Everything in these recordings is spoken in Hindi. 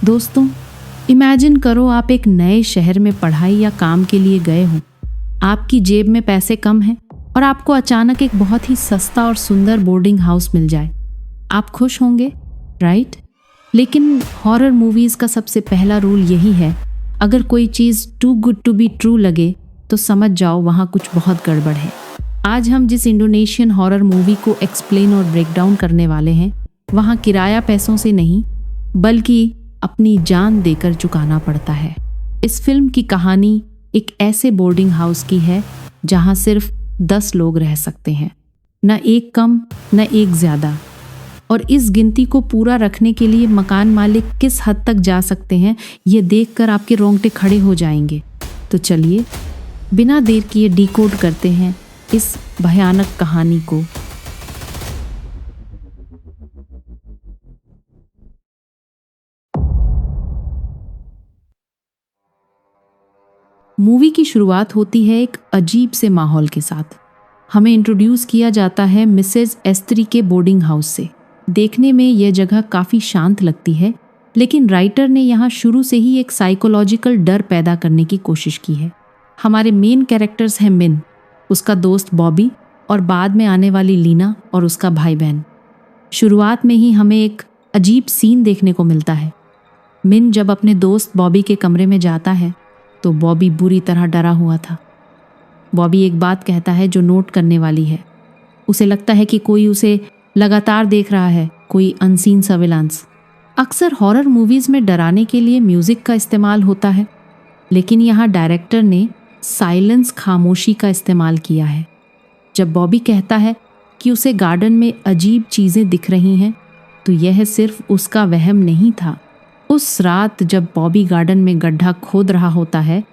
दोस्तों, इमेजिन करो आप एक नए शहर में पढ़ाई या काम के लिए गए हो। आपकी जेब में पैसे कम हैं और आपको अचानक एक बहुत ही सस्ता और सुंदर बोर्डिंग हाउस मिल जाए। आप खुश होंगे, राइट? लेकिन हॉरर मूवीज का सबसे पहला रूल यही है, अगर कोई चीज़ too good to be true लगे तो समझ जाओ वहाँ कुछ बहुत गड़बड़ है। आज हम जिस इंडोनेशियन हॉरर मूवी को एक्सप्लेन और ब्रेक डाउन करने वाले हैं, वहाँ किराया पैसों से नहीं बल्कि अपनी जान देकर चुकाना पड़ता है। इस फिल्म की कहानी एक ऐसे बोर्डिंग हाउस की है जहाँ सिर्फ 10 लोग रह सकते हैं, न एक कम न एक ज़्यादा। और इस गिनती को पूरा रखने के लिए मकान मालिक किस हद तक जा सकते हैं, ये देखकर आपके रोंगटे खड़े हो जाएंगे। तो चलिए बिना देर किए डिकोड करते हैं इस भयानक कहानी को। मूवी की शुरुआत होती है एक अजीब से माहौल के साथ। हमें इंट्रोड्यूस किया जाता है मिसेज एस्त्री के बोर्डिंग हाउस से। देखने में यह जगह काफ़ी शांत लगती है, लेकिन राइटर ने यहाँ शुरू से ही एक साइकोलॉजिकल डर पैदा करने की कोशिश की है। हमारे मेन कैरेक्टर्स हैं मिन, उसका दोस्त बॉबी और बाद में आने वाली लीना और उसका भाई बहन। शुरुआत में ही हमें एक अजीब सीन देखने को मिलता है। मिन जब अपने दोस्त बॉबी के कमरे में जाता है तो बॉबी बुरी तरह डरा हुआ था। बॉबी एक बात कहता है जो नोट करने वाली है। उसे लगता है कि कोई उसे लगातार देख रहा है, कोई अनसीन सर्विलांस। अक्सर हॉरर मूवीज़ में डराने के लिए म्यूज़िक का इस्तेमाल होता है, लेकिन यहाँ डायरेक्टर ने साइलेंस, खामोशी का इस्तेमाल किया है। जब बॉबी कहता है कि उसे गार्डन में अजीब चीज़ें दिख रही हैं, तो यह सिर्फ उसका वहम नहीं था। उस रात जब बॉबी गार्डन में गड्ढा खोद रहा होता है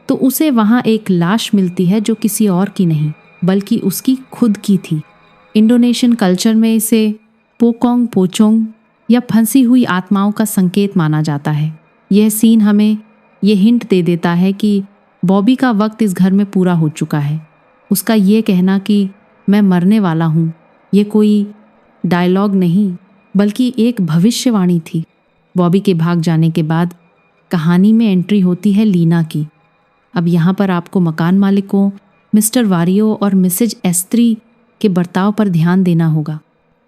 तो उसे वहाँ एक लाश मिलती है जो किसी और की नहीं बल्कि उसकी खुद की थी। इंडोनेशियन कल्चर में इसे पोकोंग पोचोंग या फंसी हुई आत्माओं का संकेत माना जाता है। यह सीन हमें यह हिंट दे देता है कि बॉबी का वक्त इस घर में पूरा हो चुका है। उसका ये कहना कि मैं मरने वाला हूँ, ये कोई डायलॉग नहीं बल्कि एक भविष्यवाणी थी। बॉबी के भाग जाने के बाद कहानी में एंट्री होती है लीना की। अब यहाँ पर आपको मकान मालिकों, मिस्टर वारियो और मिसेज एस्त्री के बर्ताव पर ध्यान देना होगा।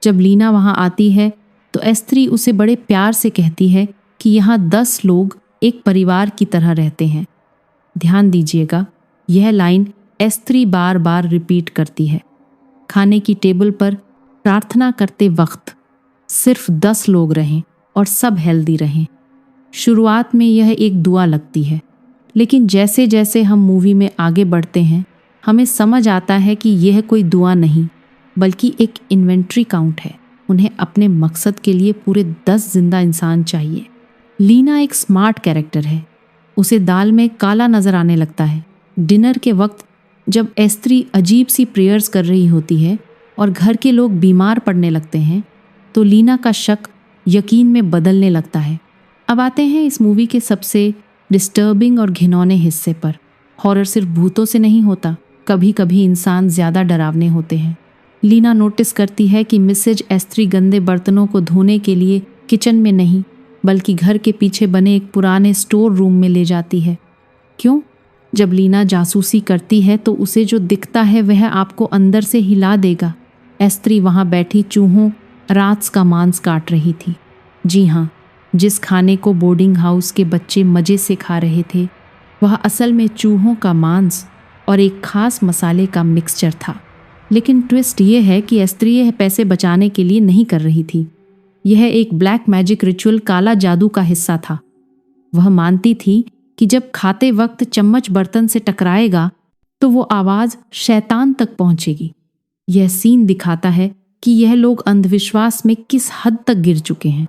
जब लीना वहाँ आती है तो एस्त्री उसे बड़े प्यार से कहती है कि यहाँ 10 लोग एक परिवार की तरह रहते हैं। ध्यान दीजिएगा, यह लाइन एस्त्री बार बार रिपीट करती है। खाने की टेबल पर प्रार्थना करते वक्त सिर्फ 10 लोग रहें और सब हेल्दी रहें। शुरुआत में यह एक दुआ लगती है, लेकिन जैसे जैसे हम मूवी में आगे बढ़ते हैं हमें समझ आता है कि यह कोई दुआ नहीं बल्कि एक इन्वेंट्री काउंट है। उन्हें अपने मकसद के लिए पूरे 10 जिंदा इंसान चाहिए। लीना एक स्मार्ट कैरेक्टर है। उसे दाल में काला नजर आने लगता है। डिनर के वक्त जब एस्त्री अजीब सी प्रेयर्स कर रही होती है और घर के लोग बीमार पड़ने लगते हैं तो लीना का शक यकीन में बदलने लगता है। अब आते हैं इस मूवी के सबसे डिस्टर्बिंग और घिनौने हिस्से पर। हॉरर सिर्फ भूतों से नहीं होता, कभी कभी इंसान ज़्यादा डरावने होते हैं। लीना नोटिस करती है कि मिसेज एस्त्री गंदे बर्तनों को धोने के लिए किचन में नहीं बल्कि घर के पीछे बने एक पुराने स्टोर रूम में ले जाती है। क्यों? जब लीना जासूसी करती है तो उसे जो दिखता है वह आपको अंदर से हिला देगा। एस्त्री वहाँ बैठी चूहों रात्स का मांस काट रही थी। जी हाँ, जिस खाने को बोर्डिंग हाउस के बच्चे मज़े से खा रहे थे वह असल में चूहों का मांस और एक खास मसाले का मिक्सचर था। लेकिन ट्विस्ट ये है कि एस्त्री यह पैसे बचाने के लिए नहीं कर रही थी। यह एक ब्लैक मैजिक रिचुअल, काला जादू का हिस्सा था। वह मानती थी कि जब खाते वक्त चम्मच बर्तन से टकराएगा तो वो आवाज़ शैतान तक पहुंचेगी। यह सीन दिखाता है कि यह लोग अंधविश्वास में किस हद तक गिर चुके हैं।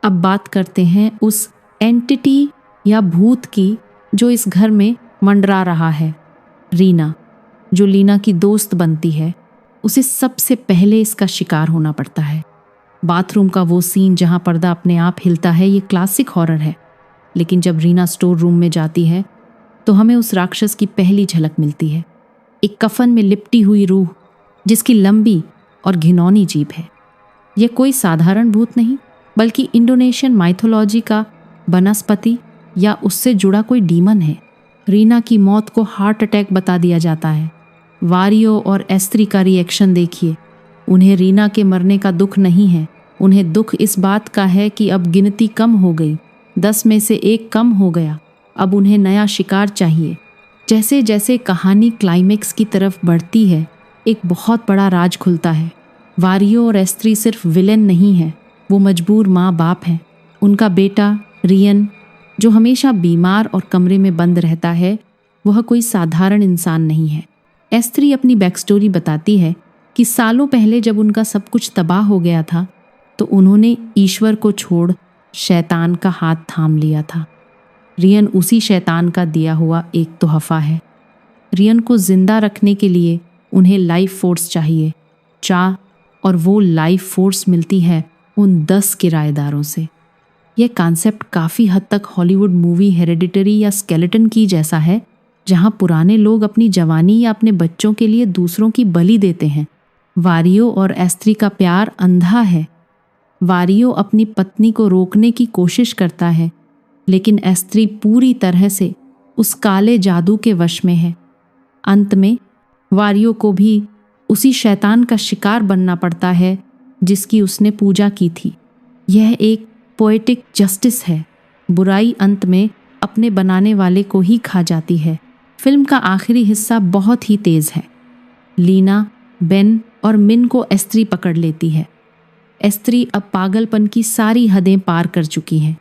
अब बात करते हैं उस एंटिटी या भूत की जो इस घर में मंडरा रहा है। रीना, जो लीना की दोस्त बनती है, उसे सबसे पहले इसका शिकार होना पड़ता है। बाथरूम का वो सीन जहां पर्दा अपने आप हिलता है, ये क्लासिक हॉरर है। लेकिन जब रीना स्टोर रूम में जाती है तो हमें उस राक्षस की पहली झलक मिलती है। एक कफन में लिपटी हुई रूह जिसकी लंबी और घिनौनी जीभ है। यह कोई साधारण भूत नहीं बल्कि इंडोनेशियन माइथोलॉजी का वनस्पति या उससे जुड़ा कोई डीमन है। रीना की मौत को हार्ट अटैक बता दिया जाता है। वारियो और एस्त्री का रिएक्शन देखिए। उन्हें रीना के मरने का दुख नहीं है, उन्हें दुख इस बात का है कि अब गिनती कम हो गई, 10 में से 1 कम हो गया, अब उन्हें नया शिकार चाहिए। जैसे जैसे कहानी क्लाइमेक्स की तरफ बढ़ती है, एक बहुत बड़ा राज खुलता है। वारियो और एस्त्री सिर्फ विलेन नहीं है, वो मजबूर माँ बाप हैं। उनका बेटा रियन, जो हमेशा बीमार और कमरे में बंद रहता है, वह कोई साधारण इंसान नहीं है। एस्त्री अपनी बैक स्टोरी बताती है कि सालों पहले जब उनका सब कुछ तबाह हो गया था, तो उन्होंने ईश्वर को छोड़ शैतान का हाथ थाम लिया था। रियन उसी शैतान का दिया हुआ एक तोहफा है। रियन को जिंदा रखने के लिए उन्हें लाइफ फोर्स चाहिए, चाह, और वो लाइफ फोर्स मिलती है उन 10 किराएदारों से। यह कॉन्सेप्ट काफ़ी हद तक हॉलीवुड मूवी हेरेडिटरी या स्केलेटन की जैसा है, जहाँ पुराने लोग अपनी जवानी या अपने बच्चों के लिए दूसरों की बलि देते हैं। वारियो और एस्त्री का प्यार अंधा है। वारियो अपनी पत्नी को रोकने की कोशिश करता है, लेकिन एस्त्री पूरी तरह से उस काले जादू के वश में है। अंत में वारियो को भी उसी शैतान का शिकार बनना पड़ता है जिसकी उसने पूजा की थी। यह एक पोएटिक जस्टिस है। बुराई अंत में अपने बनाने वाले को ही खा जाती है। फिल्म का आखिरी हिस्सा बहुत ही तेज है। लीना, बेन और मिन को एस्त्री पकड़ लेती है। एस्त्री अब पागलपन की सारी हदें पार कर चुकी है।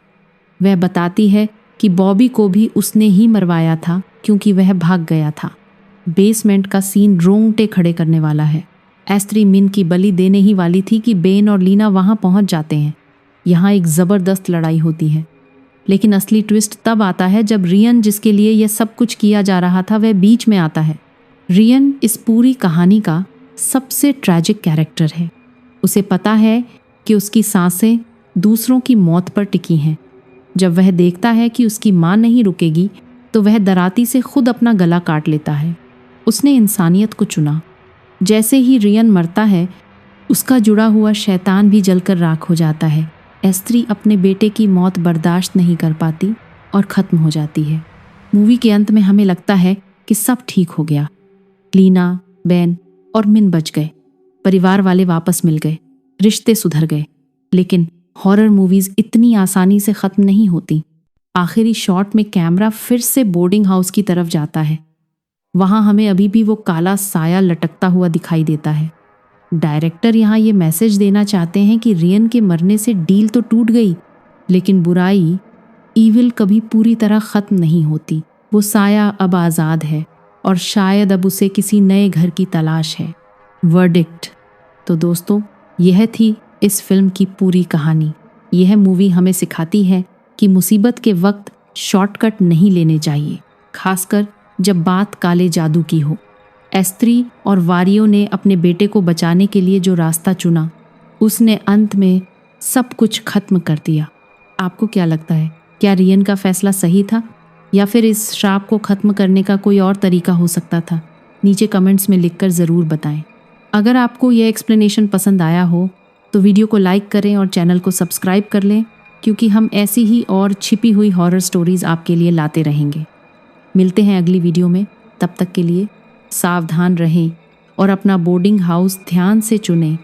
वह बताती है कि बॉबी को भी उसने ही मरवाया था क्योंकि वह भाग गया था। बेसमेंट का सीन रोंगटे खड़े करने वाला है। एस्त्री मिन की बलि देने ही वाली थी कि बेन और लीना वहां पहुंच जाते हैं। यहाँ एक ज़बरदस्त लड़ाई होती है, लेकिन असली ट्विस्ट तब आता है जब रियन, जिसके लिए यह सब कुछ किया जा रहा था, वह बीच में आता है। रियन इस पूरी कहानी का सबसे ट्रैजिक कैरेक्टर है। उसे पता है कि उसकी सांसें दूसरों की मौत पर टिकी हैं। जब वह देखता है कि उसकी माँ नहीं रुकेगी, तो वह डराती से खुद अपना गला काट लेता है। उसने इंसानियत को चुना। जैसे ही रियन मरता है, उसका जुड़ा हुआ शैतान भी जलकर राख हो जाता है। एस्त्री अपने बेटे की मौत बर्दाश्त नहीं कर पाती और ख़त्म हो जाती है। मूवी के अंत में हमें लगता है कि सब ठीक हो गया। लीना, बेन और मिन बच गए, परिवार वाले वापस मिल गए, रिश्ते सुधर गए। लेकिन हॉरर मूवीज़ इतनी आसानी से ख़त्म नहीं होती। आखिरी शॉट में कैमरा फिर से बोर्डिंग हाउस की तरफ जाता है। वहाँ हमें अभी भी वो काला साया लटकता हुआ दिखाई देता है। डायरेक्टर यहाँ ये मैसेज देना चाहते हैं कि रियन के मरने से डील तो टूट गई, लेकिन बुराई, ईविल कभी पूरी तरह ख़त्म नहीं होती। वो साया अब आज़ाद है और शायद अब उसे किसी नए घर की तलाश है। वर्डिक्ट। तो दोस्तों, यह थी इस फिल्म की पूरी कहानी। यह मूवी हमें सिखाती है कि मुसीबत के वक्त शॉर्टकट नहीं लेने चाहिए, खासकर जब बात काले जादू की हो। एस्त्री और वारियो ने अपने बेटे को बचाने के लिए जो रास्ता चुना, उसने अंत में सब कुछ खत्म कर दिया। आपको क्या लगता है, क्या रियन का फैसला सही था या फिर इस श्राप को ख़त्म करने का कोई और तरीका हो सकता था? नीचे कमेंट्स में लिखकर ज़रूर बताएं। अगर आपको यह एक्सप्लेनेशन पसंद आया हो तो वीडियो को लाइक करें और चैनल को सब्सक्राइब कर लें, क्योंकि हम ऐसी ही और छिपी हुई हॉरर स्टोरीज़ आपके लिए लाते रहेंगे। मिलते हैं अगली वीडियो में। तब तक के लिए सावधान रहें और अपना बोर्डिंग हाउस ध्यान से चुनें।